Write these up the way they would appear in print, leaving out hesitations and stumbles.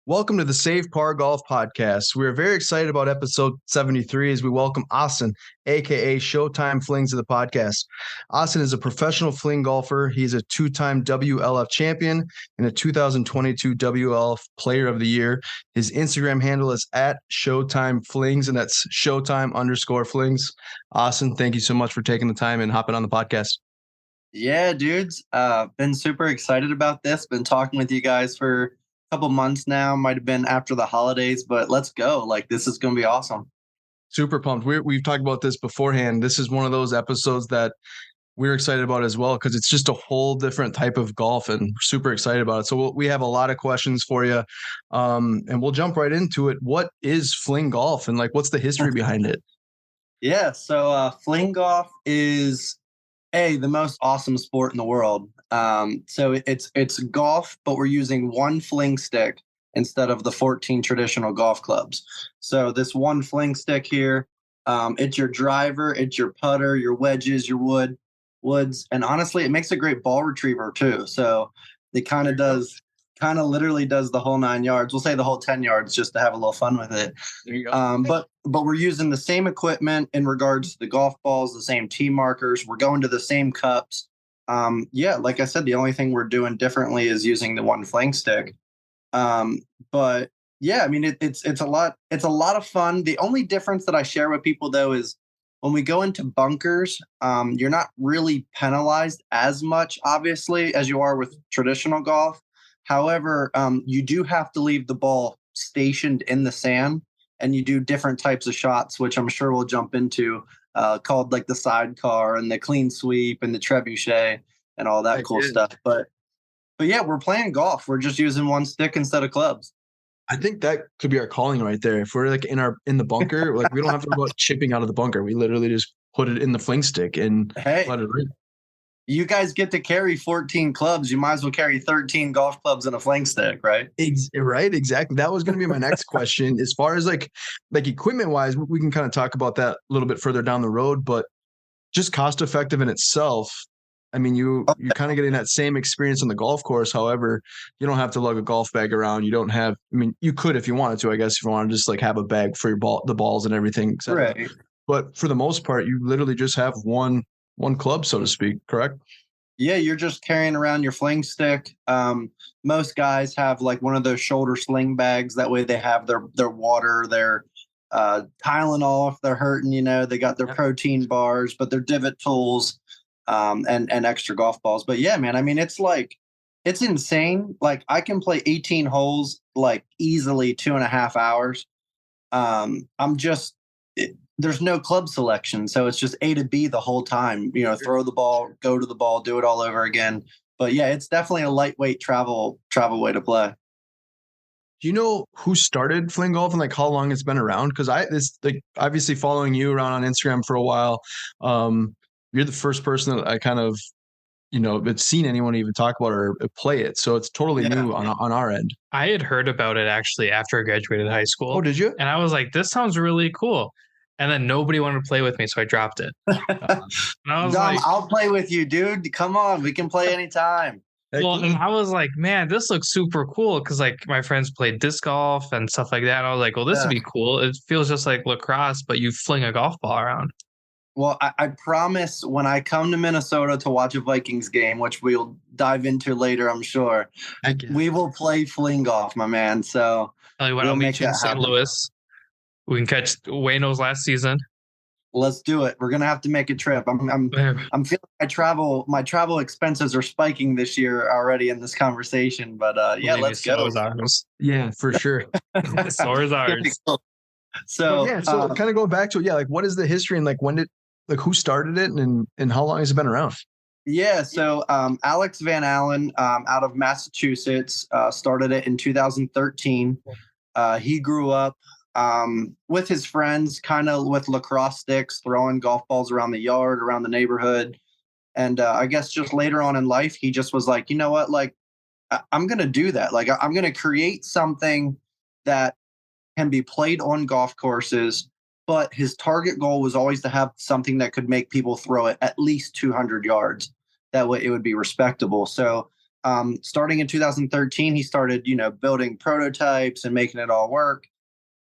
Welcome to the Save Par Golf Podcast. We are very excited about episode 73 as we welcome Austin, aka Showtime Flings, to the podcast. Austin is a professional fling golfer. He's a two-time WLF champion and a 2022 WLF Player of the Year. His Instagram handle is at Showtime Flings, and that's Showtime_Flings. Austin, thank you so much for taking the time and hopping on the podcast. Yeah, dudes. Been super excited about this. Been talking with you guys for couple months now. Might have been after the holidays, but let's go. Like, this is going to be awesome. Super pumped. We've talked about this beforehand. This is one of those episodes that we're excited about as well because it's just a whole different type of golf and super excited about it. So we have a lot of questions for you, and we'll jump right into it. What is fling golf and what's the history behind it? Yeah, so fling golf is the most awesome sport in the world. So it's golf, but we're using one fling stick instead of the 14 traditional golf clubs. So this one fling stick here, it's your driver, it's your putter, your wedges, your woods, and honestly, it makes a great ball retriever too. So it kind of literally does the whole 9 yards. We'll say the whole 10 yards just to have a little fun with it. There you go. But we're using the same equipment in regards to the golf balls, the same tee markers. We're going to the same cups. Like I said, the only thing we're doing differently is using the one fling stick. But yeah, I mean, it's a lot of fun. The only difference that I share with people though is when we go into bunkers, you're not really penalized as much, obviously, as you are with traditional golf. However, you do have to leave the ball stationed in the sand, and you do different types of shots, which I'm sure we'll jump into, called like the sidecar and the clean sweep and the trebuchet and all that cool stuff. But yeah, we're playing golf. We're just using one stick instead of clubs. I think that could be our calling right there. If we're in the bunker, we don't have to go about chipping out of the bunker. We literally just put it in the fling stick and let it rip. You guys get to carry 14 clubs. You might as well carry 13 golf clubs and a fling stick, right? Right, exactly. That was going to be my next question. As far as like equipment wise, we can kind of talk about that a little bit further down the road, but just cost effective in itself. I mean, you're kind of getting that same experience on the golf course. However, you don't have to lug a golf bag around. You don't have, I mean, you could if you wanted to, I guess, if you want to just have a bag for the balls and everything. Right. But for the most part, you literally just have one club, so to speak, correct? Yeah, you're just carrying around your fling stick. Most guys have like one of those shoulder sling bags. That way they have their water, their Tylenol if they're hurting, they got their protein bars, but their divot tools, and extra golf balls. But yeah, man, I mean, it's insane. Like I can play 18 holes, like easily 2.5 hours. There's no club selection. So it's just A to B the whole time, throw the ball, go to the ball, do it all over again. But yeah, it's definitely a lightweight travel way to play. Do you know who started fling golf and how long it's been around? Because obviously following you around on Instagram for a while. You're the first person that I kind of, had seen anyone even talk about or play it. So it's totally new on our end. I had heard about it actually after I graduated high school. Oh, did you? And I was like, this sounds really cool. And then nobody wanted to play with me, so I dropped it. And I was I'll play with you, dude. Come on, we can play anytime. Well, and I was like, man, this looks super cool because my friends played disc golf and stuff like that. And I was like, well, this would be cool. It feels just like lacrosse, but you fling a golf ball around. Well, I promise when I come to Minnesota to watch a Vikings game, which we'll dive into later, I'm sure, we will play fling golf, my man. So we'll meet you in St. Louis. We can catch Wayno's last season. Let's do it. We're gonna have to make a trip. I'm feeling my travel expenses are spiking this year already in this conversation. But let's go. Yeah, for sure. So is ours. So kind of going back to what is the history and when did who started it and how long has it been around? Yeah, so Alex Van Allen out of Massachusetts started it in 2013. He grew up with his friends, kind of with lacrosse sticks, throwing golf balls around the yard, around the neighborhood. And I guess just later on in life, he just was like, you know what, I'm going to do that. I'm going to create something that can be played on golf courses. But his target goal was always to have something that could make people throw it at least 200 yards. That way it would be respectable. So Starting in 2013, he started, building prototypes and making it all work.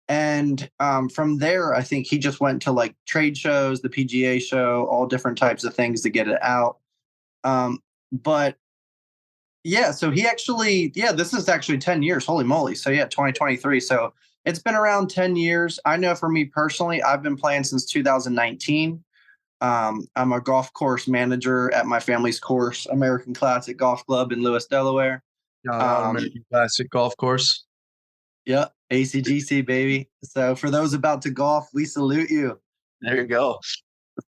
And from there, I think he just went to like trade shows, the PGA show, all different types of things to get it out. But yeah, so he actually, this is actually 10 years. Holy moly. So 2023. So it's been around 10 years. I know for me personally, I've been playing since 2019. I'm a golf course manager at my family's course, American Classic Golf Club in Lewis, Delaware. American Classic Golf Course. Yeah, ACGC, baby. So for those about to golf, we salute you. There you go.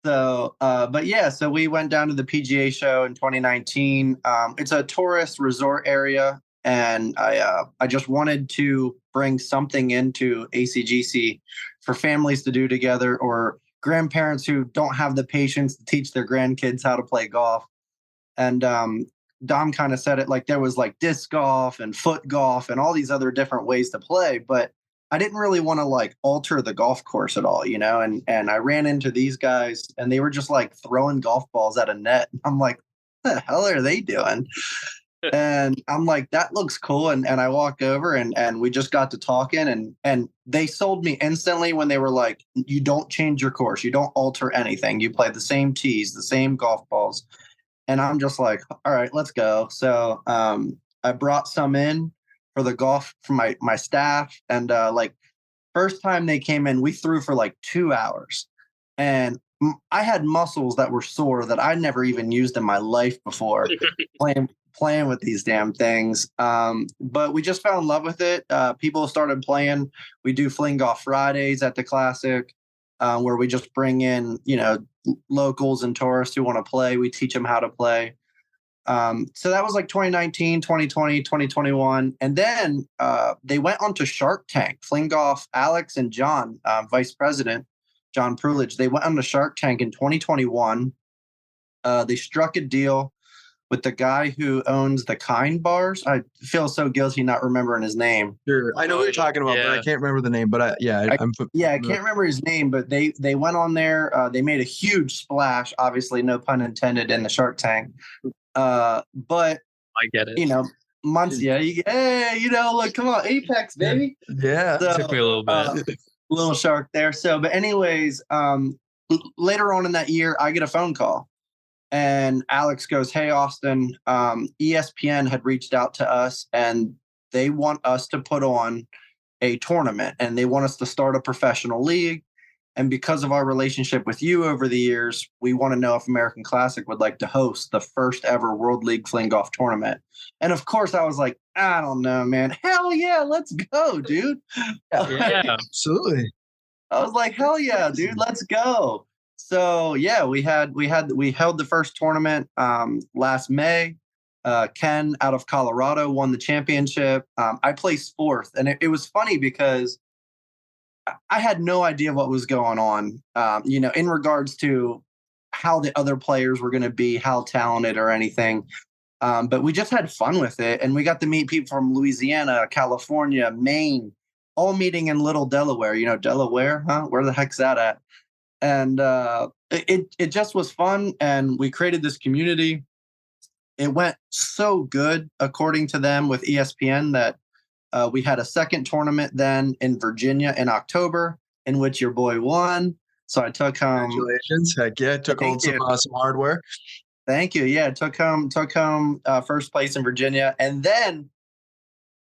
So, so we went down to the PGA show in 2019. It's a tourist resort area, and I just wanted to bring something into ACGC for families to do together, or grandparents who don't have the patience to teach their grandkids how to play golf. And Dom kind of said it like there was like disc golf and foot golf and all these other different ways to play, but I didn't really want to like alter the golf course at all, and I ran into these guys and they were just like throwing golf balls at a net. I'm like, what the hell are they doing? And I'm like, that looks cool. And I walk over and we just got to talking and they sold me instantly when they were like, you don't change your course. You don't alter anything. You play the same tees, the same golf balls. And I'm just like, all right, let's go. So I brought some in for the golf for my staff. And first time they came in, we threw for like 2 hours. And I had muscles that were sore that I never even used in my life before playing with these damn things. But we just fell in love with it. People started playing. We do Fling Golf Fridays at the Classic, where we just bring in, locals and tourists who want to play. We teach them how to play. So that was like 2019, 2020, 2021. And then they went on to Shark Tank. Fling Golf, Alex and John, Vice President, John Prulidge, they went on to Shark Tank in 2021. They struck a deal with the guy who owns the Kind bars. I feel so guilty not remembering his name. Sure. I know what you're talking about, but I can't remember the name. But I can't remember his name, but they went on there. They made a huge splash, obviously, no pun intended, in the Shark Tank. But I get it. Months, look, come on, Apex, baby. Yeah. So, took me a little bit. Little shark there. So, but anyways, later on in that year, I get a phone call. And Alex goes, hey, Austin, ESPN had reached out to us and they want us to put on a tournament and they want us to start a professional league. And because of our relationship with you over the years, we want to know if American Classic would like to host the first ever World League Fling Golf tournament. And of course, I was like, I don't know, man. Hell yeah, let's go, dude. Yeah, absolutely. I was like, hell yeah, dude, let's go. So yeah, we held the first tournament last May. Ken out of Colorado won the championship. I placed fourth, and it was funny because I had no idea what was going on, in regards to how the other players were going to be, how talented or anything. But we just had fun with it, and we got to meet people from Louisiana, California, Maine, all meeting in Little Delaware. Delaware, huh? Where the heck's that at? And it just was fun, and we created this community. It went so good, according to them, with ESPN, that we had a second tournament then in Virginia in October, in which your boy won. So I took home. Congratulations! Heck yeah! Took home some hardware. Thank you. Yeah, took home first place in Virginia, and then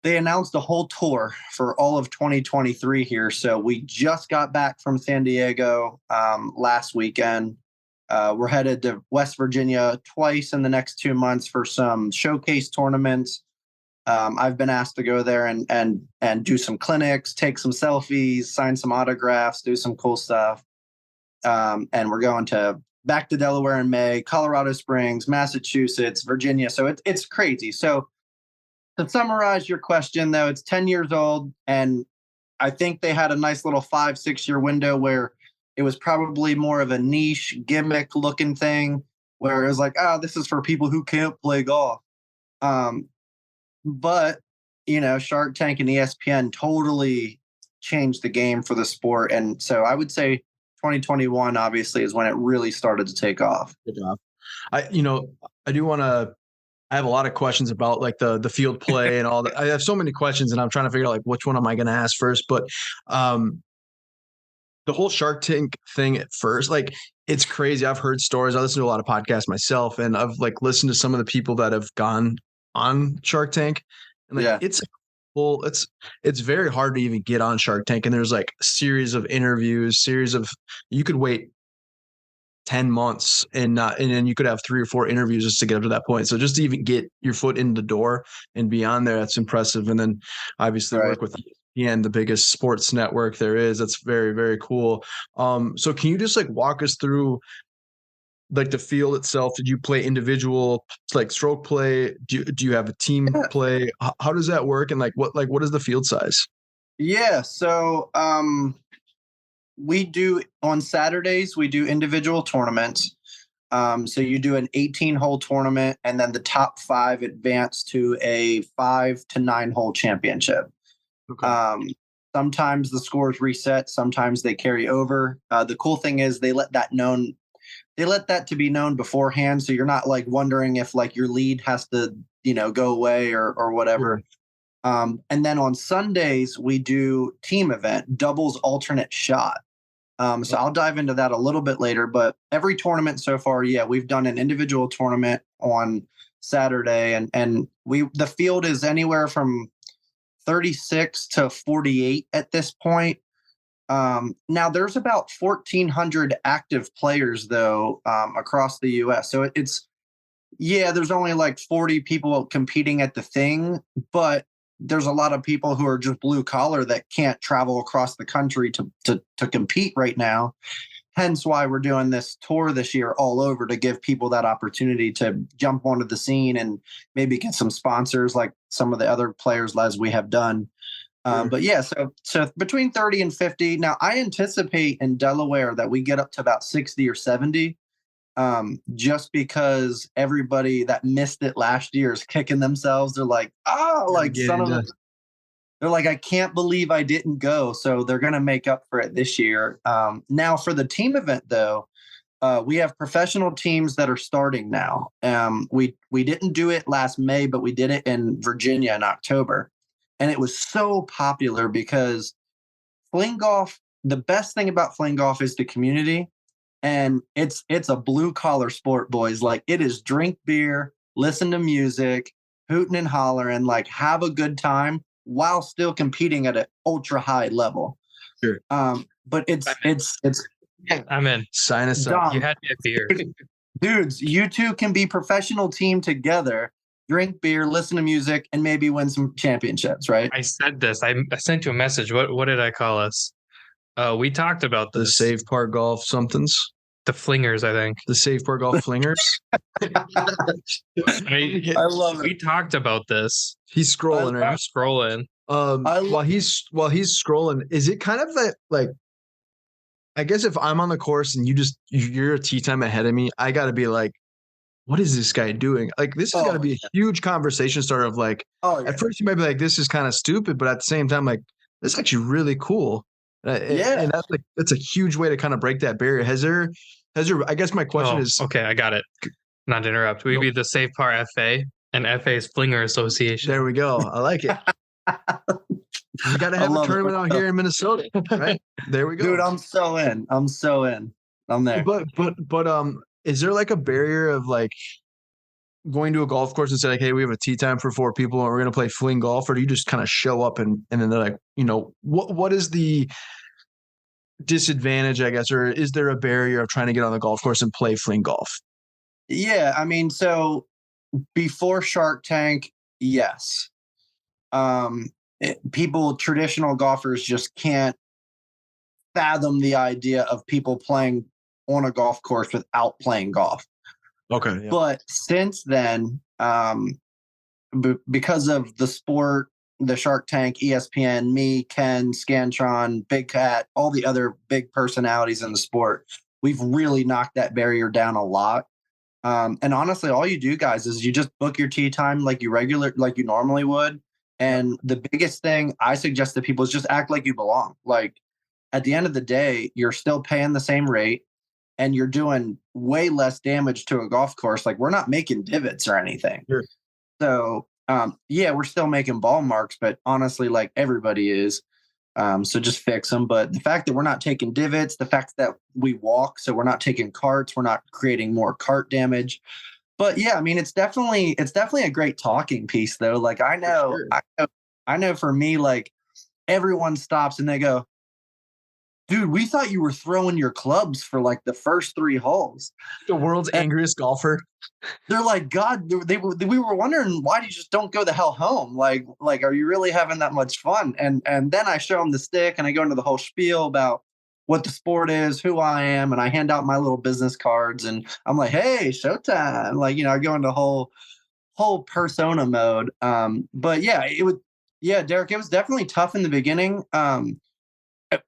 they announced a whole tour for all of 2023 here. So we just got back from San Diego last weekend. We're headed to West Virginia twice in the next 2 months for some showcase tournaments. I've been asked to go there and do some clinics, take some selfies, sign some autographs, do some cool stuff. And we're going back to Delaware in May, Colorado Springs, Massachusetts, Virginia. So it's crazy. So to summarize your question, though, it's 10 years old, and I think they had a nice little 5-6 year window where it was probably more of a niche gimmick looking thing, where it was like, this is for people who can't play golf. But, Shark Tank and ESPN totally changed the game for the sport. And so I would say 2021, obviously, is when it really started to take off. Good job. I do want to I have a lot of questions about like the field play and all that. I have so many questions, and I'm trying to figure out like which one am I going to ask first. But the whole Shark Tank thing at first, like it's crazy. I've heard stories. I listen to a lot of podcasts myself, and I've like listened to some of the people that have gone on Shark Tank, and like it's very hard to even get on Shark Tank. And there's like a series of interviews, you could wait 10 months and then you could have 3 or 4 interviews just to get up to that point. So just to even get your foot in the door and beyond there, that's impressive. And then obviously work with ESPN, the biggest sports network there is. That's very, very cool. So can you just like walk us through like the field itself? Did you play individual, like stroke play? Do you have a team play? How does that work? And what is the field size? Yeah. So, we do on Saturdays, we do individual tournaments. So you do an 18-hole tournament, and then the top 5 advance to a 5 to 9-hole championship. Okay. Sometimes the scores reset, sometimes they carry over. The cool thing is they let that to be known beforehand, so you're not like wondering if like your lead has to, go away or whatever. Sure. And then on Sundays we do team event, doubles alternate shot. So I'll dive into that a little bit later, but every tournament so far, we've done an individual tournament on Saturday, and the field is anywhere from 36 to 48 at this point. Now there's about 1,400 active players though, across the US. So there's only like 40 people competing at the thing, but there's a lot of people who are just blue collar that can't travel across the country to compete right now. Hence why we're doing this tour this year all over, to give people that opportunity to jump onto the scene and maybe get some sponsors like some of the other players as we have done. But so between 30 and 50. Now I anticipate in Delaware that we get up to about 60 or 70. Just because everybody that missed it last year is kicking themselves. They're like, they're like, I can't believe I didn't go. So they're going to make up for it this year. Now for the team event though, we have professional teams that are starting now. We didn't do it last May, but we did it in Virginia in October. And it was so popular because Fling Golf, the best thing about Fling Golf is the community. And it's a blue collar sport, boys. Like it is drink beer, listen to music, hooting and hollering, like have a good time while still competing at an ultra high level. Sure. But it's I'm in. Sign us up. You had me a beer. Dudes, you two can be professional team together, drink beer, listen to music, and maybe win some championships, right? I said this. I sent you a message. What did I call us? We talked about the Save Park Golf somethings. The Flingers, I think. The Save Park Golf Flingers. I love it. We talked about this. He's scrolling. I'm scrolling. While he's scrolling, is it kind of that like? I guess if I'm on the course and you're a tee time ahead of me, I got to be like, what is this guy doing? Like, this has got to be a huge conversation starter of like, at first you might be like, this is kind of stupid, but at the same time, like, this is actually really cool. And that's a huge way to kind of break that barrier. Has there, I guess my question is. Okay, I got it. Not to interrupt. We'd be the Save Par FA, and FA is Flinger Association. There we go. I like it. We got to have a tournament out here in Minnesota, right? There we go. Dude, I'm so in. I'm there. But is there like a barrier of like going to a golf course and say like, hey, we have a tee time for 4 people and we're going to play Fling Golf? Or do you just kind of show up and then they're like, what is the disadvantage, I guess, or is there a barrier of trying to get on the golf course and play Fling Golf? Yeah, I mean, so before Shark Tank, yes. Traditional golfers just can't fathom the idea of people playing on a golf course without playing golf. Okay. Yeah. But since then, because of the sport, the Shark Tank, ESPN, me, Ken, Scantron, Big Cat, all the other big personalities in the sport, we've really knocked that barrier down a lot. And honestly, all you do, guys, is you just book your tee time like you normally would. And the biggest thing I suggest to people is just act like you belong. Like at the end of the day, you're still paying the same rate and you're doing way less damage to a golf course. Like we're not making divots or anything. Sure. So yeah, we're still making ball marks, but honestly, like everybody is. So just fix them. But the fact that we're not taking divots, the fact that we walk, so we're not taking carts, we're not creating more cart damage. But yeah, I mean, it's definitely a great talking piece, though. Like Sure. I know for me, like everyone stops and they go, dude, we thought you were throwing your clubs for like the first 3 holes. The world's And angriest golfer. they're like, God, we were wondering why you just don't go the hell home? Like, are you really having that much fun? And then I show them the stick and I go into the whole spiel about what the sport is, who I am, and I hand out my little business cards and I'm like, hey, Showtime. Like, I go into whole persona mode. But yeah, Derek, it was definitely tough in the beginning.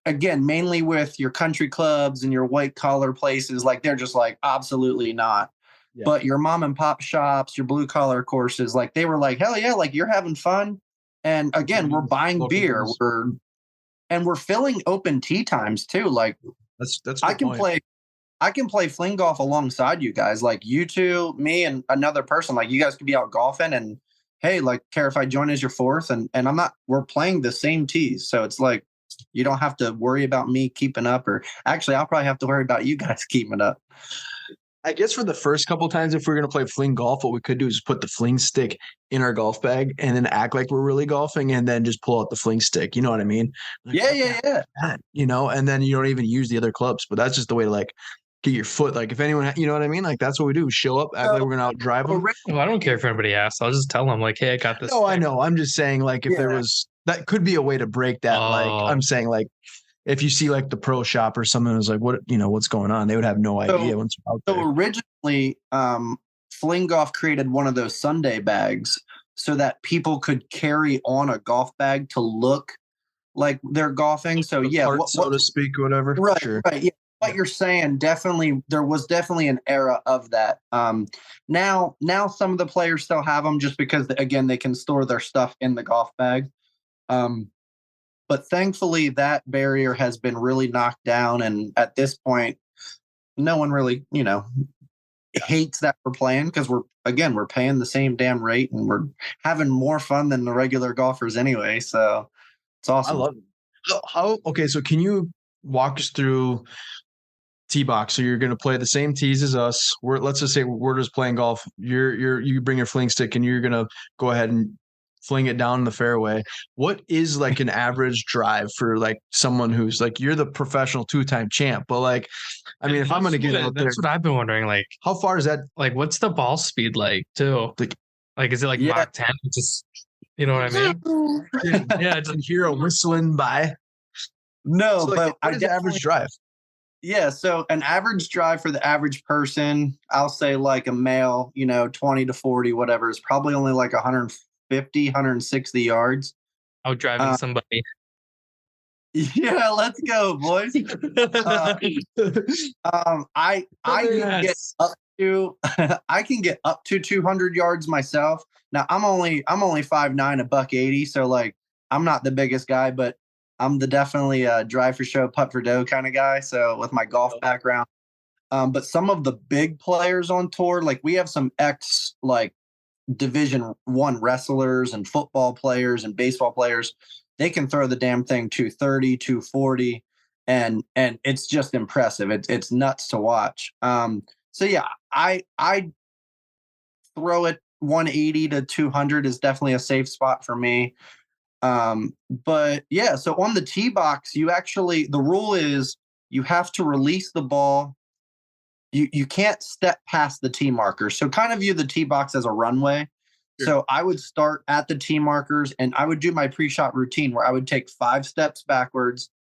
Again, mainly with your country clubs and your white collar places, like they're just like, absolutely not. Yeah. But your mom and pop shops, your blue collar courses, like they were like, hell yeah, like you're having fun. And again, we're buying beer, we're filling open tee times too. Like that's I can play Fling Golf alongside you guys, like you two, me, and another person. Like you guys could be out golfing, and hey, like care if I join as your fourth, and we're playing the same tees, so it's like you don't have to worry about me keeping up, or actually, I'll probably have to worry about you guys keeping up. I guess for the first couple times, if we're going to play fling golf, what we could do is put the fling stick in our golf bag and then act like we're really golfing and then just pull out the fling stick. You know what I mean? Like, yeah. And then you don't even use the other clubs, but that's just the way to like get your foot. Like if anyone, you know what I mean? Like that's what we do. Show up, act like we're going to out drive them. Well, I don't care if anybody asks. I'll just tell them like, hey, I got this. No, I know. I'm just saying like if there was, that could be a way to break that. Like I'm saying like, if you see like the pro shop or someone who's like, what's going on? They would have no idea once you're out there. So originally, Fling Golf created one of those Sunday bags so that people could carry on a golf bag to look like they're golfing. So yeah, so to speak, whatever. Right, sure. Right. Yeah. What you're saying, there was definitely an era of that. Now some of the players still have them just because again, they can store their stuff in the golf bag. But thankfully, that barrier has been really knocked down. And at this point, no one really, hates that we're playing because we're paying the same damn rate and we're having more fun than the regular golfers anyway. So it's awesome. I love it. Okay, so can you walk us through tee box? So you're going to play the same tees as us. Let's just say we're just playing golf. You bring your fling stick and you're going to go ahead and fling it down the fairway. What is like an average drive for like someone who's like, you're the professional 2-time champ, but like, I mean, if I'm going to get out there, that's what I've been wondering. Like, how far is that? Like, what's the ball speed like too? Like is it like Mach 10? Just, you know what I mean? Yeah. Just hear a whistling by. No, so but what is the average drive? Yeah. So an average drive for the average person, I'll say like a male, 20 to 40, whatever, is probably only like 150, 160 yards. Out driving somebody. Yeah, let's go, boys. I can get up to I can get up to 200 yards myself. Now I'm only 5'9", $180, so like I'm not the biggest guy, but I'm definitely drive for show, putt for dough kind of guy. So with my golf background, but some of the big players on tour, like we have some like Division I wrestlers and football players and baseball players. They can throw the damn thing 230, 240, and it's just impressive. It's nuts to watch. So yeah, I throw it 180 to 200 is definitely a safe spot for me. But yeah, so on the tee box, the rule is you have to release the ball. You can't step past the tee markers. So kind of view the tee box as a runway. Sure. So I would start at the tee markers and I would do my pre-shot routine where I would take 5 steps backwards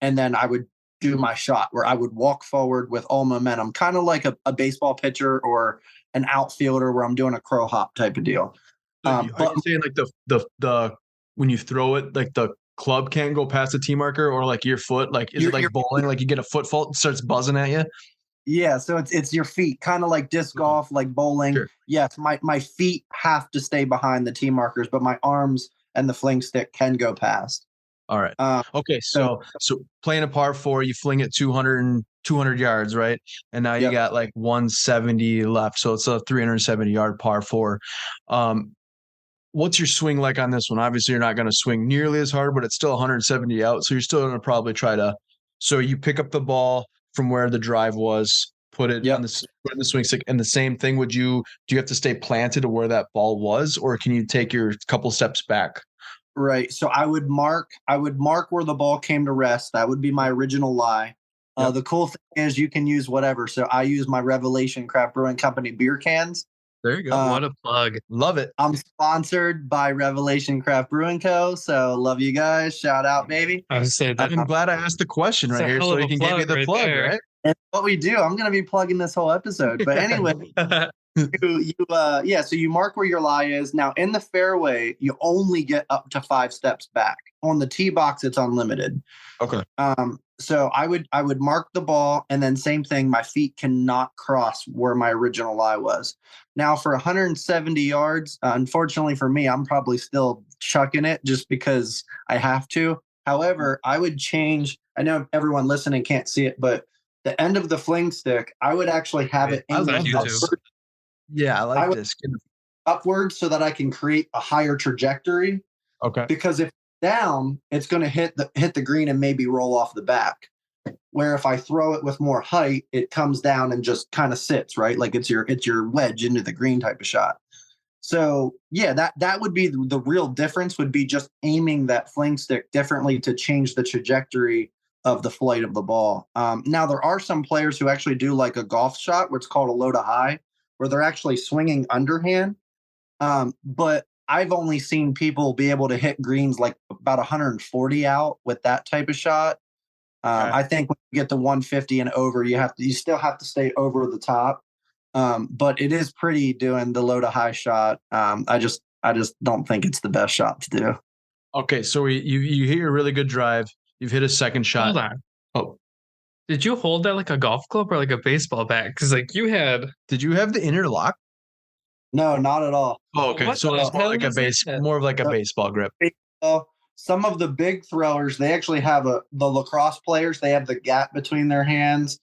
and then I would do my shot where I would walk forward with all momentum, kind of like a baseball pitcher or an outfielder where I'm doing a crow hop type of deal. Are you saying like the when you throw it, like the club can't go past the tee marker, or like your foot, like is it like bowling, like you get a foot fault and starts buzzing at you? Yeah, so it's your feet, kind of like disc golf, like bowling. Sure. Yes, my feet have to stay behind the tee markers, but my arms and the fling stick can go past. All right. Okay, so playing a par 4, you fling it 200 yards, right? And now you got like 170 left, so it's a 370 yard par 4. what's your swing like on this one? Obviously, you're not going to swing nearly as hard, but it's still 170 out. So you're still going to probably try to. So you pick up the ball from where the drive was, put it on put it in the swing stick, and the same thing. Do you have to stay planted to where that ball was, or can you take your couple steps back? Right. So I would mark where the ball came to rest. That would be my original lie. The cool thing is you can use whatever. So I use my Revelation Craft Brewing Company beer cans. There you go. What a plug. Love it. I'm sponsored by Revelation Craft Brewing Co. So love you guys. Shout out, baby. I was saying that. I'm glad I asked the question right here so he can give you the plug, right? And what we do, I'm going to be plugging this whole episode. But anyway, so you mark where your lie is. Now, in the fairway, you only get up to 5 steps back. On the tee box, it's unlimited. Okay. So I would mark the ball, and then same thing, my feet cannot cross where my original lie was. Now, for 170 yards, unfortunately for me, I'm probably still chucking it just because I have to. However, I would change. I know everyone listening can't see it, but the end of the fling stick, I would actually have it upward. Yeah, I like this. Upwards so that I can create a higher trajectory. Okay. Because if down, it's going to hit the green and maybe roll off the back. Where if I throw it with more height, it comes down and just kind of sits, right? Like it's your wedge into the green type of shot. So yeah, that would be the real difference, would be just aiming that fling stick differently to change the trajectory of the flight of the ball. Now there are some players who actually do like a golf shot where it's called a low to high, where they're actually swinging underhand. But I've only seen people be able to hit greens like about 140 out with that type of shot. I think when you get to 150 and over, you still have to stay over the top. But it is pretty doing the low to high shot. I just don't think it's the best shot to do. Okay, so you hit a really good drive. You've hit a second shot. Hold on. Oh, did you hold that like a golf club or like a baseball bat? Because like you had. Did you have the interlock? No, not at all. Oh, okay. What So it's more like a baseball grip. Some of the big throwers, they actually have the lacrosse players, they have the gap between their hands.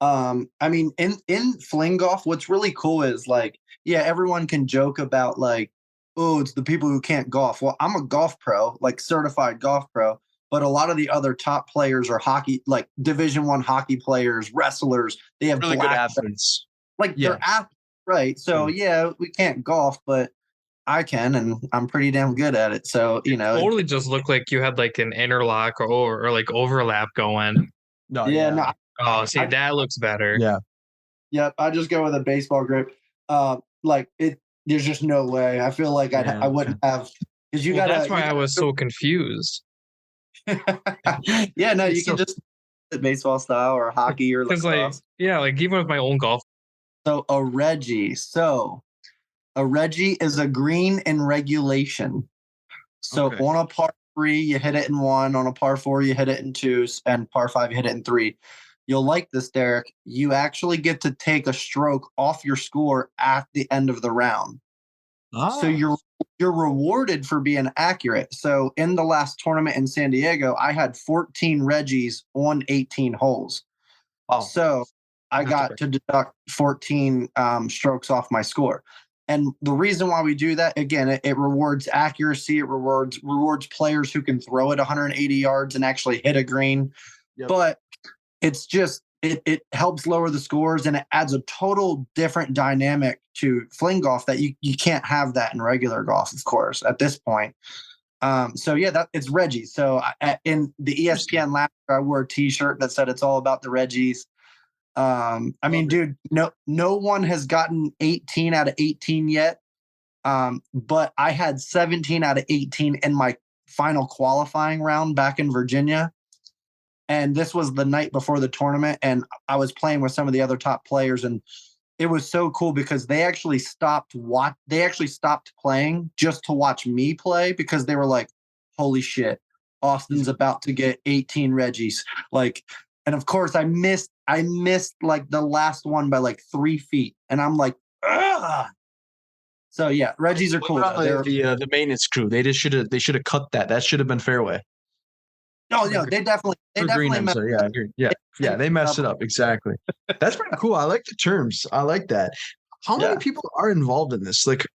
I mean, in Fling Golf, what's really cool is like, yeah, everyone can joke about like, oh, it's the people who can't golf. Well, I'm a golf pro, like certified golf pro, but a lot of the other top players are hockey, like Division I hockey players, wrestlers. They have really good athletes. They're athletes. Right. So, yeah, we can't golf, but I can, and I'm pretty damn good at it. So, you know. It totally just looked like you had like an interlock or like overlap going. No. Oh, see, that looks better. Yeah. Yep. I just go with a baseball grip. There's just no way. I feel like I wouldn't have. Because that's why I was so confused. Yeah, no, you can just baseball style or hockey or lacrosse. Like even with my own golf. So a Reggie. A Reggie is a green in regulation. So on a par 3, you hit it in 1. On a par 4, you hit it in 2. And par 5, you hit it in 3. You'll like this, Derek. You actually get to take a stroke off your score at the end of the round. So you're rewarded for being accurate. So in the last tournament in San Diego, I had 14 Reggies on 18 holes. Oh. So I got to deduct 14 strokes off my score. And the reason why we do that, again, it rewards accuracy. It rewards players who can throw it 180 yards and actually hit a green. Yep. But it's just, it helps lower the scores, and it adds a total different dynamic to Fling Golf that you can't have that in regular golf, of course, at this point. So yeah, it's Reggie. So in the ESPN last year, I wore a T-shirt that said it's all about the Reggies. I mean, dude, no one has gotten 18 out of 18 yet. But I had 17 out of 18 in my final qualifying round back in Virginia. And this was the night before the tournament, and I was playing with some of the other top players, and it was so cool because they actually stopped playing just to watch me play, because they were like, holy shit, Austin's about to get 18 Reggies. Like, and of course I missed like the last one by like 3 feet, and I'm like, ugh. So yeah, Reggies are cool. The maintenance crew, they should have cut that. That should have been fairway. No, they definitely messed it up. Yeah, they messed it up. Exactly. That's pretty cool. I like the terms. I like that. How many people are involved in this? Like,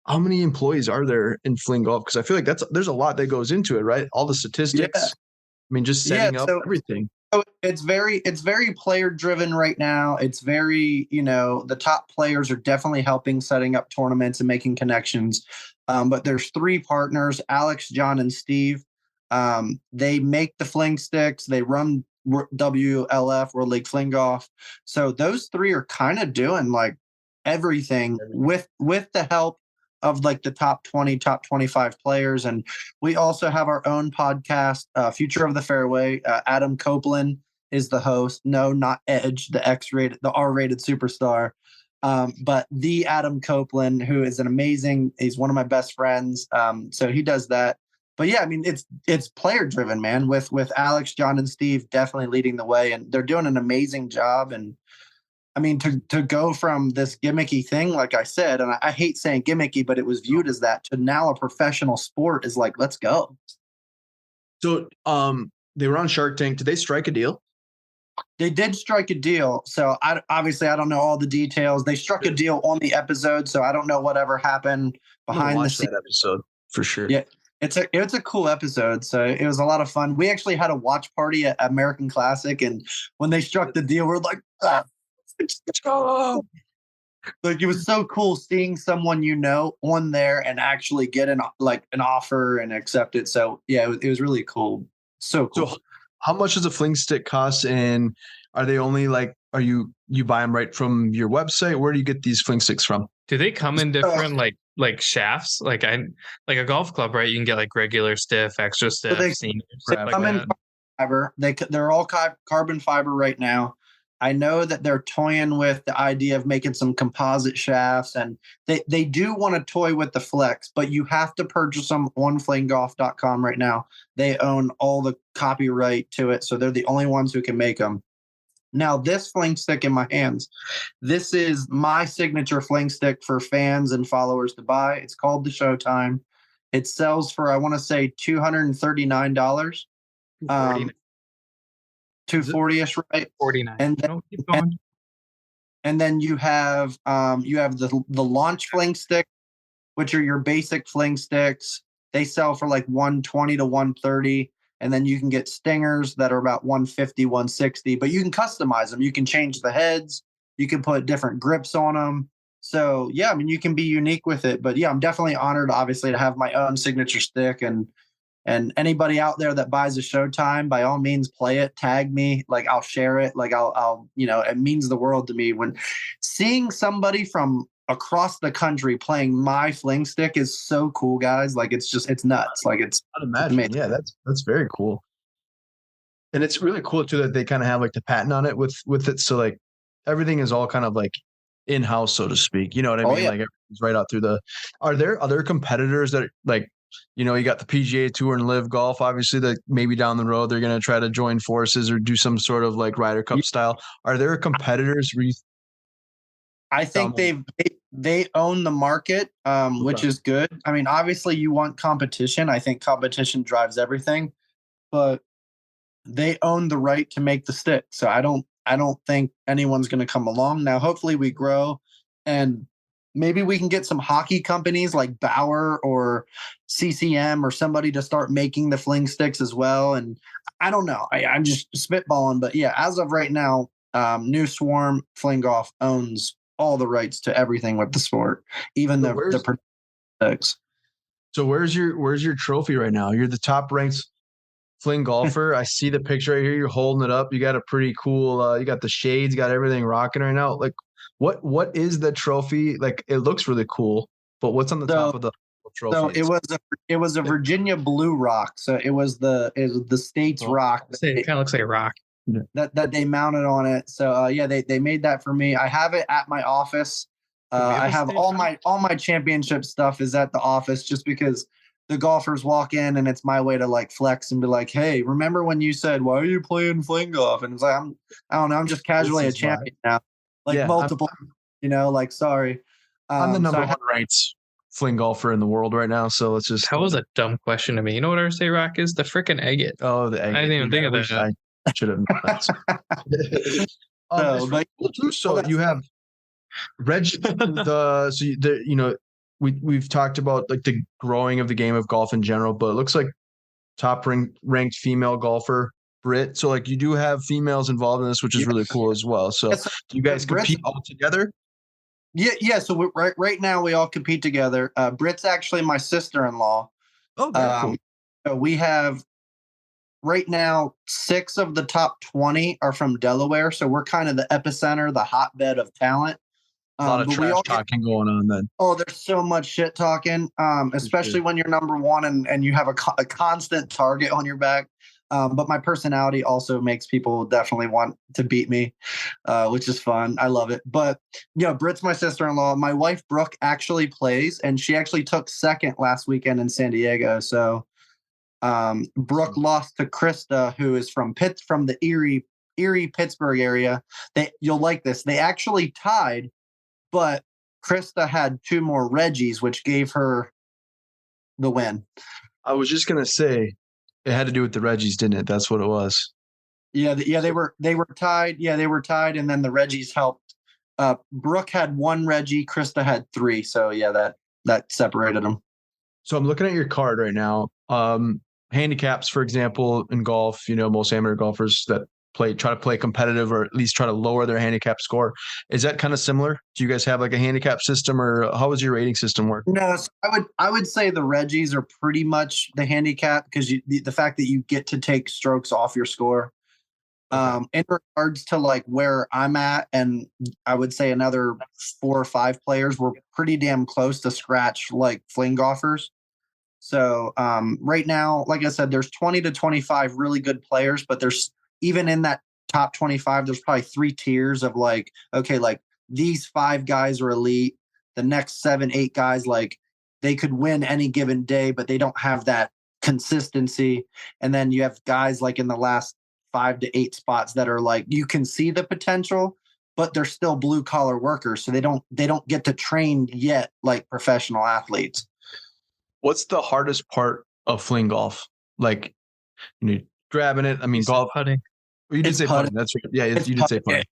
how many employees are there in Fling Golf? Because I feel like there's a lot that goes into it, right? All the statistics. Yeah. I mean, just setting up everything. So it's very player driven right now. It's very, the top players are definitely helping setting up tournaments and making connections. But there's 3 partners, Alex, John, and Steve. They make the fling sticks. They run WLF, World League Fling Golf. So those 3 are kind of doing like everything with the help of like the top 20, top 25 players. And we also have our own podcast, Future of the Fairway. Adam Copeland is the host. No, not Edge, the R-rated superstar. But the Adam Copeland, who is he's one of my best friends. So he does that. But yeah, I mean, it's player driven, man, with Alex, John, and Steve definitely leading the way, and they're doing an amazing job. And I mean, to go from this gimmicky thing, like I said, and I hate saying gimmicky, but it was viewed as that, to now a professional sport is like, let's go. So they were on Shark Tank. Did they strike a deal? They did strike a deal. So I don't know all the details. They struck a deal on the episode, so I don't know whatever happened behind the scenes. That episode for sure. Yeah. It's a cool episode. So it was a lot of fun. We actually had a watch party at American Classic, and when they struck the deal, we're like, like it was so cool seeing someone on there and actually get an offer and accept it. So yeah, it was really cool. So cool. So how much does a fling stick cost? And are they only are you buy them right from your website? Where do you get these fling sticks from? Do they come in different like shafts? Like a golf club, right? You can get like regular stiff, extra stiff, senior, they come in fiber. They're all carbon fiber right now. I know that they're toying with the idea of making some composite shafts, and they do want to toy with the flex, but you have to purchase them on flinggolf.com right now. They own all the copyright to it, so they're the only ones who can make them. Now, this fling stick in my hands, this is my signature fling stick for fans and followers to buy. It's called the Showtime. It sells for, I want to say, $239. $240-ish, right? 49. And then you have the launch fling stick, which are your basic fling sticks. They sell for like $120 to $130. And then you can get stingers that are about $150, $160, but you can customize them. You can change the heads. You can put different grips on them. So yeah, I mean, you can be unique with it, but yeah, I'm definitely honored, obviously, to have my own signature stick, and anybody out there that buys a Showtime, by all means, play it, tag me, like I'll share it. Like I'll, it means the world to me when seeing somebody from across the country playing my fling stick is so cool, guys. Like it's nuts. Like it's amazing. Yeah, that's very cool. And it's really cool too that they kind of have like the patent on it with it. So like everything is all kind of like in-house, so to speak. You know what I mean? Yeah. Like everything's right out through are there other competitors that like, you got the PGA Tour and Live Golf, obviously, that maybe down the road they're going to try to join forces or do some sort of like Ryder Cup style. Are there competitors? I think they own the market, which is good. I mean, obviously you want competition. I think competition drives everything, but they own the right to make the stick. So I don't think anyone's going to come along. Now, hopefully we grow, and maybe we can get some hockey companies like Bauer or CCM or somebody to start making the fling sticks as well. And I don't know. I'm just spitballing, but yeah, as of right now, New Swarm Fling Golf owns all the rights to everything with the sport, even the sticks. So where's your trophy right now? You're the top ranked fling golfer. I see the picture right here. You're holding it up. You got a pretty cool. You got the shades. Got everything rocking right now. Like, what is the trophy? Like, it looks really cool. But what's on the top of the trophy? So it was a Virginia blue rock. So it was the state's rock. It kind of looks like a rock. That they mounted on it. So yeah, they made that for me. I have it at my office. I have all my championship stuff is at the office, just because the golfers walk in and it's my way to like flex and be like, hey, remember when you said, why are you playing fling golf? And it's like, I don't know, I'm just casually a champion now. Like multiple, like, sorry. I'm the number one ranked fling golfer in the world right now. So let's just. That was a dumb question to me. You know what our state rock is? The freaking agate. Oh, the agate. I didn't even think of that. I should have known that. So you have Reg, we've talked about like the growing of the game of golf in general, but it looks like top ranked female golfer Brit. So like you do have females involved in this, which is really cool as well. So do you guys compete all together? Yeah. So right now we all compete together. Brit's actually my sister-in-law. Oh, very cool. So we have right now 6 of the top 20 are from Delaware. So we're kind of the epicenter, the hotbed of talent. A lot of trash talking going on then. Oh, there's so much shit talking, especially when you're number one and you have a constant target on your back. But my personality also makes people definitely want to beat me, which is fun. I love it. But, Britt's my sister-in-law. My wife, Brooke, actually plays, and she actually took second last weekend in San Diego. So Brooke lost to Krista, who is from the Erie, Pittsburgh area. You'll like this. They actually tied, but Krista had 2 more Reggies, which gave her the win. I was just gonna say it had to do with the Reggies, didn't it? That's what it was. Yeah, they were tied. Yeah, they were tied, and then the Reggies helped. Brooke had 1 Reggie, Krista had 3. So yeah, that separated them. So I'm looking at your card right now. Handicaps, for example, in golf, most amateur golfers that try to play competitive or at least try to lower their handicap score. Is that kind of similar? Do you guys have like a handicap system, or how does your rating system work? No, so I would say the Reggies are pretty much the handicap because the fact that you get to take strokes off your score. Okay. In regards to like where I'm at, and I would say another 4 or 5 players were pretty damn close to scratch like fling golfers. So right now, like I said, there's 20 to 25 really good players, but there's even in that top 25, there's probably 3 tiers of like, okay, like these 5 guys are elite. The next 7, 8 guys, like they could win any given day, but they don't have that consistency. And then you have guys like in the last 5 to 8 spots that are like, you can see the potential, but they're still blue collar workers. So they don't get to train yet like professional athletes. What's the hardest part of fling golf? Like, grabbing it. I mean, golf putting. You did say putting. That's right. Yeah, you did say putting.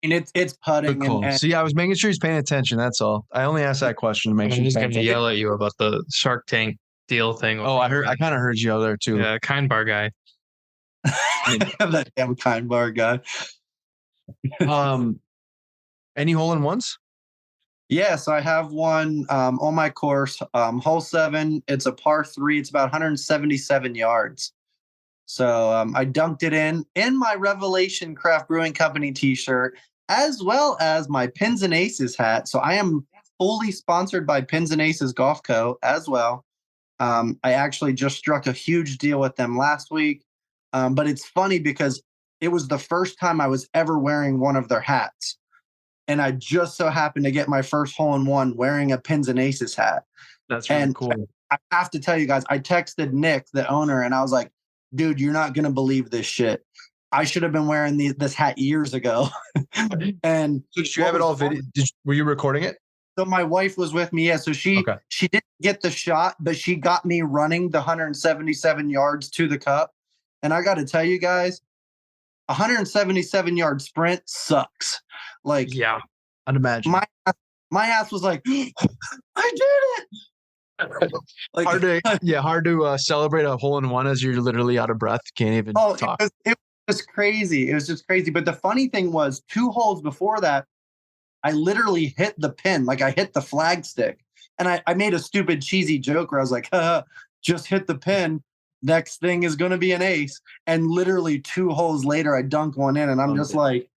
And it's putting. See, I was making sure he's paying attention. That's all. I only asked that question to make sure. I'm just going to yell at you about the Shark Tank deal thing. Oh, I kind of heard you out there too. Yeah, kind bar guy. That damn kind bar guy. Any hole-in-ones? Yes, I have one on my course. Hole 7. It's a par 3. It's about 177 yards. So I dunked it in my Revelation Craft Brewing Company t-shirt, as well as my Pins and Aces hat. So I am fully sponsored by Pins and Aces Golf Co. as well. I actually just struck a huge deal with them last week. But it's funny because it was the first time I was ever wearing one of their hats. And I just so happened to get my first hole-in-one wearing a Pins and Aces hat. That's really cool. I have to tell you guys, I texted Nick, the owner, and I was like, dude, you're not going to believe this shit. I should have been wearing this hat years ago. And so did you have it all video? Were you recording it? So my wife was with me. Yeah. So she didn't get the shot, but she got me running the 177 yards to the cup. And I got to tell you guys, 177 yard sprint sucks. Like, yeah, I'd imagine my ass was like, I did it. Like, hard to celebrate a hole-in-one as you're literally out of breath. Can't even talk. It was crazy. It was just crazy. But the funny thing was 2 holes before that, I literally hit the pin. Like I hit the flag stick. And I made a stupid cheesy joke where I was like, just hit the pin. Next thing is going to be an ace. And literally 2 holes later, I dunk one in and I'm just like,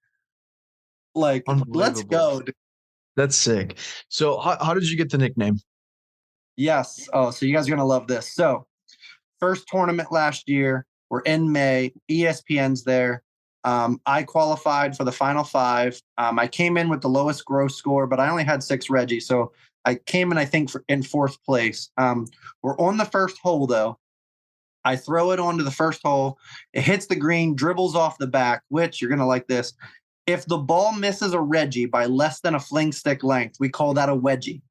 let's go. That's sick. So how did you get the nickname? Yes. Oh, so you guys are going to love this. So first tournament last year, we're in May, ESPN's there. I qualified for the final 5. I came in with the lowest gross score, but I only had 6 Reggie. So I came in, I think, in 4th place. We're on the first hole, though. I throw it onto the first hole. It hits the green, dribbles off the back, which you're going to like this. If the ball misses a Reggie by less than a fling stick length, we call that a wedgie.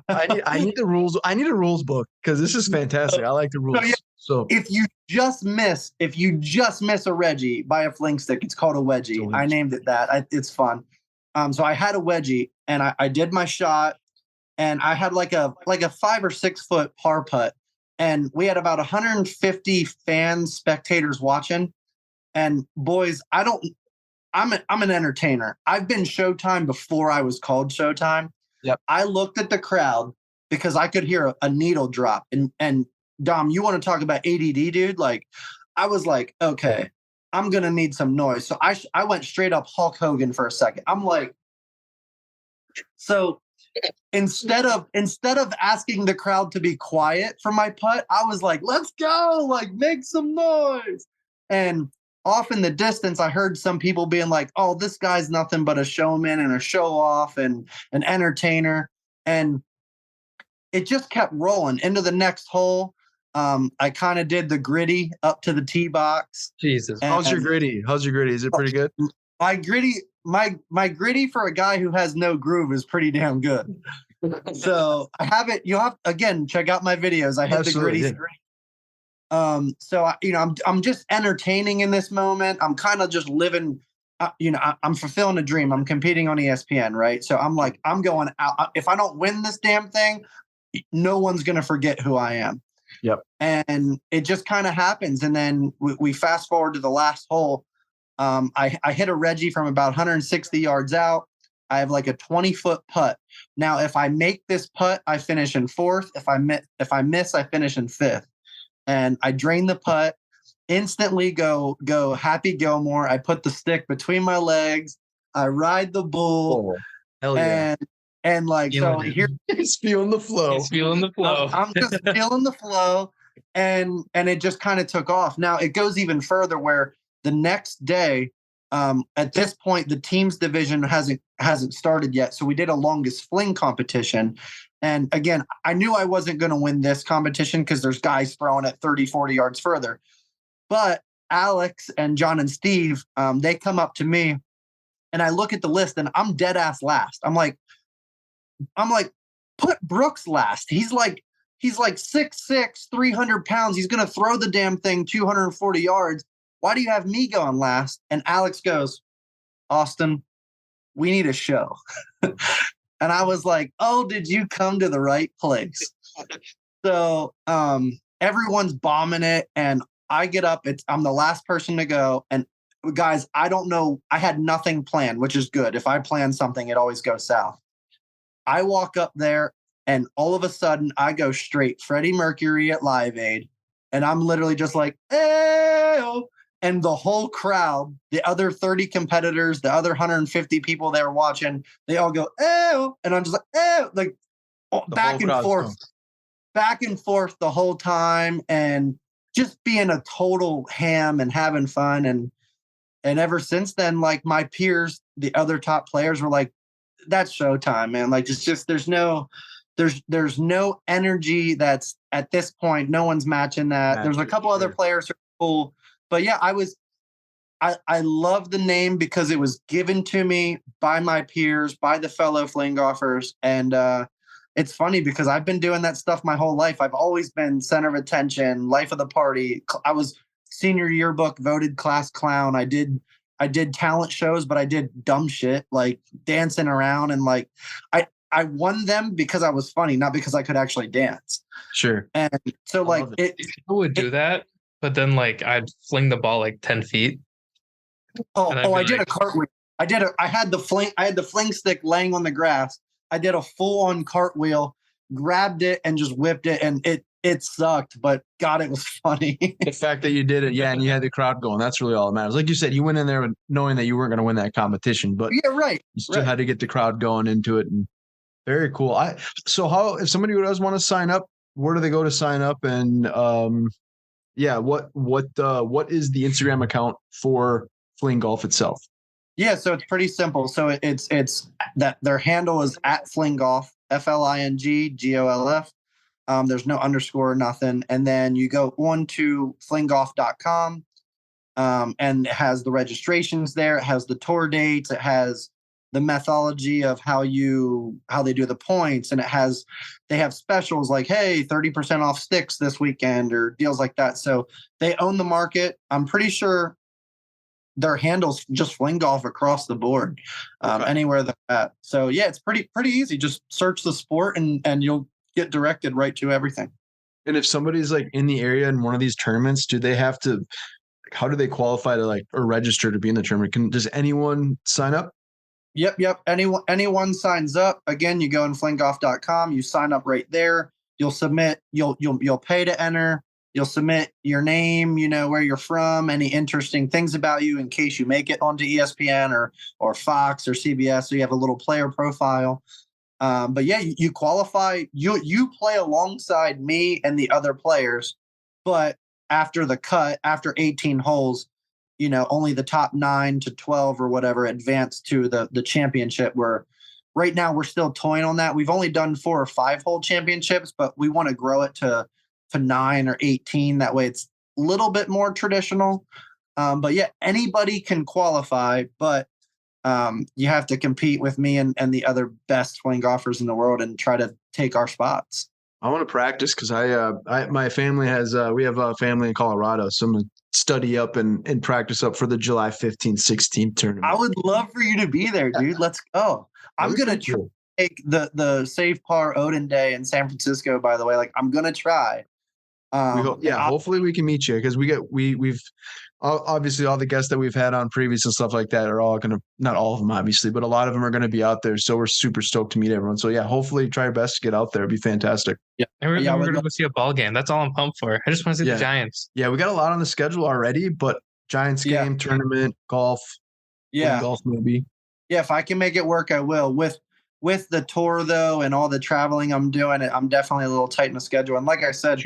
I need the rules. I need a rules book because this is fantastic. I like the rules. So if you just miss a Reggie by a fling stick, it's called a wedgie. I named it that. It's fun. So I had a wedgie and I did my shot. and I had like a 5 or 6 foot par putt, and we had about 150 fans, spectators watching. And boys, I'm an entertainer. I've been Showtime before I was called Showtime. Yep. I looked at the crowd because I could hear a needle drop. And Dom, you want to talk about ADD, dude? Like, I was like, okay, I'm gonna need some noise. So I went straight up Hulk Hogan for a second. I'm like, so instead of asking the crowd to be quiet for my putt, I was like, let's go, like make some noise. And off in the distance, I heard some people being like, oh, this guy's nothing but a showman and a show off and an entertainer. And it just kept rolling into the next hole. I kind of did the gritty up to the tee box. Jesus. How's your gritty? Is it pretty good? My gritty for a guy who has no groove is pretty damn good. So I have it. You'll have, again, check out my videos. I hit Absolutely, the gritty. So I'm just entertaining in this moment. I'm kind of just living. I'm fulfilling a dream. I'm competing on ESPN, right? So I'm like, I'm going out. If I don't win this damn thing, no one's gonna forget who I am. Yep. And it just kind of happens. And then we fast forward to the last hole. I hit a Reggie from about 160 yards out. I have like a 20-foot putt. Now, if I make this putt, I finish in 4th. If I miss, I finish in 5th. And I drain the putt, instantly go Happy Gilmore. I put the stick between my legs. I ride the bull. Oh, hell yeah. And like, so here he's feeling the flow. He's feeling the flow. I'm just feeling the flow. And it just kind of took off. Now it goes even further where the next day, at this point, the teams division hasn't started yet. So we did a longest fling competition. And again, I knew I wasn't going to win this competition because there's guys throwing it 30, 40 yards further. But Alex and John and Steve, they come up to me and I look at the list and I'm dead ass last. I'm like, put Brooks last. He's like 6'6", 300 pounds. He's going to throw the damn thing 240 yards. Why do you have me going last? And Alex goes, Austin, we need a show. And I was like, oh, did you come to the right place? So everyone's bombing it. And I get up. I'm the last person to go. And guys, I don't know. I had nothing planned, which is good. If I plan something, it always goes south. I walk up there and all of a sudden I go straight Freddie Mercury at Live Aid. And I'm literally just like, hey-oh. And the whole crowd, the other 30 competitors, the other 150 people they were watching, they all go, oh, and I'm just like, oh, like back and forth the whole time, and just being a total ham and having fun. And ever since then, like my peers, the other top players were like, that's Showtime, man. Like, it's just, there's no energy that's at this point, no one's matching that. There's a couple other players who are cool. But yeah, I love the name because it was given to me by my peers, by the fellow fling golfers. And it's funny because I've been doing that stuff my whole life. I've always been center of attention, life of the party. I was senior yearbook voted class clown. I did talent shows, but I did dumb shit like dancing around, and like I won them because I was funny, not because I could actually dance. Sure. And so like I would do that. But then, like, I'd fling the ball like 10 feet. I did a cartwheel. I had the fling stick laying on the grass. I did a full-on cartwheel, grabbed it, and just whipped it, and it sucked, but God, it was funny. The fact that you did it, yeah, and you had the crowd going, that's really all that matters. Like you said, you went in there knowing that you weren't going to win that competition, but yeah, right. You still had to get the crowd going into it, and very cool. So how, if somebody does want to sign up, where do they go to sign up? And yeah, what is the Instagram account for Fling Golf itself? Yeah, so it's pretty simple. So it's that their handle is at Fling Golf, FlingGolf. There's no underscore or nothing. And then you go on to flinggolf.com, and it has the registrations there. It has the tour dates. It has the methodology of how they do the points, and they have specials like, hey, 30% off sticks this weekend, or deals like that. So they own the market. I'm pretty sure their handles just Fling Golf across the board, anywhere they're at. So yeah, it's pretty easy. Just search the sport and you'll get directed right to everything. And if somebody's like in the area in one of these tournaments, do they have to? How do they qualify to like or register to be in the tournament? Does anyone sign up? Yep. Anyone signs up. Again, you go on flinggolf.com, you sign up right there. You'll submit, you'll pay to enter. You'll submit your name, where you're from, any interesting things about you in case you make it onto ESPN or Fox or CBS. So you have a little player profile. But yeah, you qualify. You play alongside me and the other players, but after the cut, after 18 holes, only the top 9 to 12 or whatever advance to the championship. Where right now we're still toying on that. We've only done 4 or 5 hole championships, but we want to grow it to 9 or 18. That way it's a little bit more traditional. But yeah, anybody can qualify, but you have to compete with me and the other best Fling golfers in the world and try to take our spots. I want to practice because my family has we have a family in Colorado, so I'm gonna study up and practice up for the July 15th, 16th tournament. I would love for you to be there, dude. Let's go. I'm gonna take the Save Par Odin Day in San Francisco. By the way, I'm gonna try. Hopefully we can meet you because we've obviously all the guests that we've had on previous and stuff like that are all gonna, not all of them obviously, but a lot of them are gonna be out there. So we're super stoked to meet everyone. So yeah, hopefully try your best to get out there. It'd be fantastic. Yeah, and we're gonna go see a ball game. That's all I'm pumped for. I just want to see the Giants. Yeah, we got a lot on the schedule already, but Giants game, tournament, golf, golf maybe. Yeah, if I can make it work, I will. With the tour though and all the traveling I'm doing, I'm definitely a little tight in the schedule. And like I said,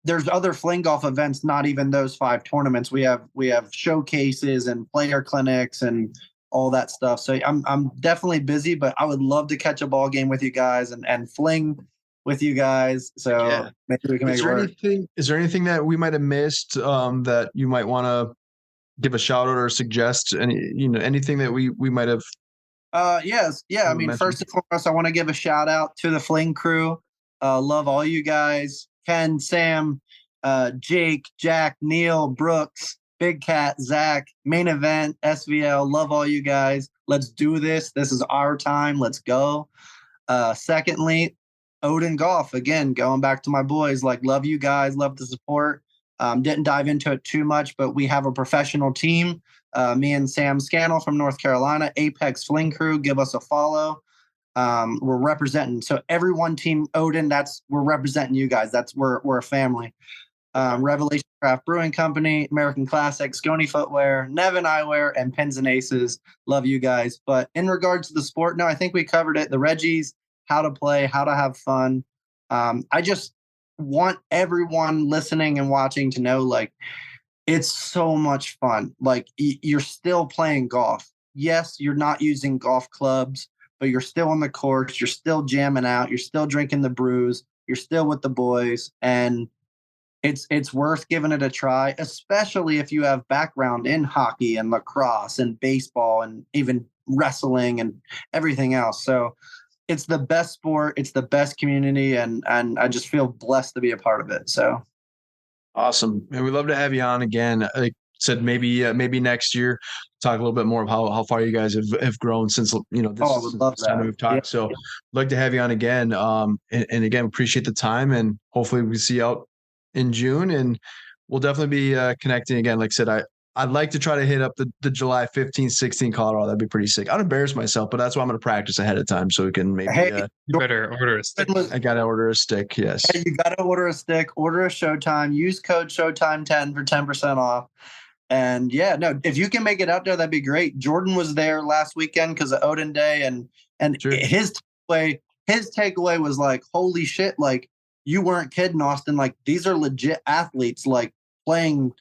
there's other Fling Golf events, not even those 5 tournaments. We have showcases and player clinics and all that stuff. So I'm definitely busy, but I would love to catch a ball game with you guys and fling with you guys. So maybe we can make it work. Is there anything that we might have missed that you might want to give a shout out or suggest? Anything that we might have? Yes. Yeah. I mean, first and foremost, I want to give a shout out to the Fling crew. Love all you guys. Ken, Sam, Jake, Jack, Neil, Brooks, Big Cat, Zach, Main Event, SVL. Love all you guys. Let's do this. This is our time. Let's go. Secondly, Odin Golf. Again, going back to my boys, love you guys. Love the support. Didn't dive into it too much, but we have a professional team. Me and Sam Scannell from North Carolina, Apex Fling Crew. Give us a follow. We're representing. So everyone team Odin, we're representing you guys. We're a family. Revelation Craft Brewing Company, American Classic, Scony Footwear, Nevin Eyewear, and Pins and Aces. Love you guys. But in regards to the sport, no, I think we covered it. The Reggies, how to play, how to have fun. I just want everyone listening and watching to know, it's so much fun. You're still playing golf. Yes, you're not using golf clubs, but you're still on the course. You're still jamming out. You're still drinking the brews. You're still with the boys. And it's worth giving it a try, especially if you have background in hockey and lacrosse and baseball and even wrestling and everything else. So it's the best sport. It's the best community. And I just feel blessed to be a part of it. So awesome. And we'd love to have you on again. Like I said, maybe next year, talk a little bit more of how far you guys have grown since, this time we've talked. Yeah. So I'd like to have you on again. And again, appreciate the time, and hopefully we see you out in June, and we'll definitely be connecting again. Like I said, I'd like to try to hit up the July 15th, 16th Colorado. That'd be pretty sick. I'd embarrass myself, but that's why I'm going to practice ahead of time so we can maybe. You better order a stick. I got to order a stick. Yes. Hey, you got to order a stick. Order a Showtime. Use code Showtime10 for 10% off. And if you can make it out there, that'd be great. Jordan was there last weekend because of Odin Day, and his takeaway was holy shit! You weren't kidding, Austin. These are legit athletes, playing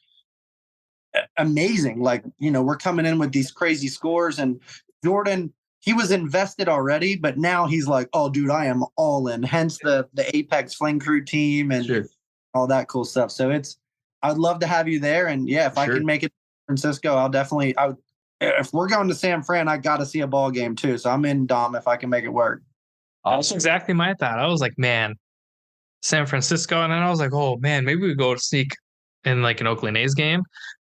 amazing. We're coming in with these crazy scores, and Jordan, he was invested already, but now he's oh, dude, I am all in. Hence the Apex Fling Crew team and all that cool stuff. So I'd love to have you there. And if I can make it to Francisco, if we're going to San Fran, I got to see a ball game too. So I'm in, Dom, if I can make it work. That's exactly my thought. I was man, San Francisco. And then I was oh man, maybe we go to sneak in an Oakland A's game.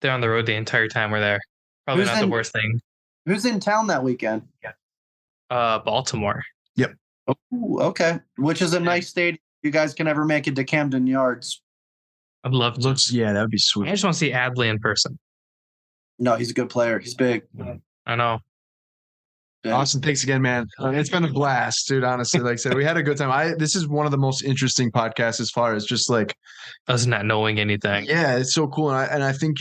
They're on the road the entire time we're there. Probably Who's not the in- worst thing. Who's in town that weekend? Baltimore. Ooh, okay. Which is a nice stadium. You guys can ever make it to Camden Yards. I'd love to. Yeah, that'd be I sweet. just want to see Adley in person. No, he's a good player. He's big. I know. Big. Austin, thanks again, man. It's been a blast, dude. Honestly, like I said, we had a good time. This is one of the most interesting podcasts as far as just like Us not knowing anything. Yeah, it's so cool, and I think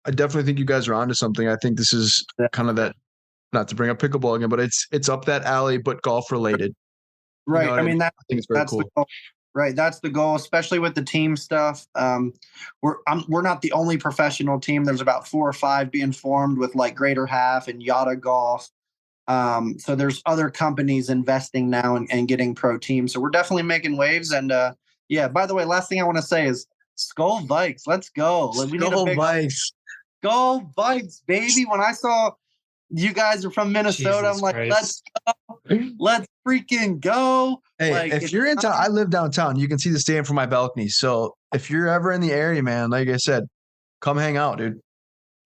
I definitely think you guys are onto something. I think this is kind of that, not to bring up pickleball again, but it's up that alley, but golf related. Right. You know what I mean, I think it's very that's cool. the goal. Right. That's the goal, especially with the team stuff. We're not the only professional team. There's about 4 or 5 being formed with like Greater Half and Yada Golf. So there's other companies investing now and getting pro teams. So we're definitely making waves. And yeah, by the way, last thing I want to say is Skull Vikes. Let's go. We need a big Skull Vikes, baby. When I saw you guys are from Minnesota, Jesus I'm like, Christ. let's go. Let's freaking go. Hey, Like, if you're in town, I live downtown. You can see the stadium from my balcony. So if you're ever in the area, man, like I said, come hang out, dude.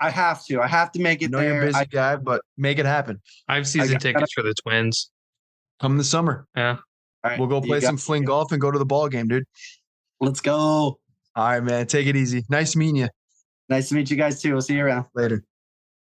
I have to make it I know there. you're a busy guy, but make it happen. I have season tickets for the Twins. Come in the summer. Yeah. All right, We'll go play some Fling Golf and go to the ball game, dude. Let's go. All right, man. Take it easy. Nice meeting you. Nice to meet you guys too. We'll see you around. Later.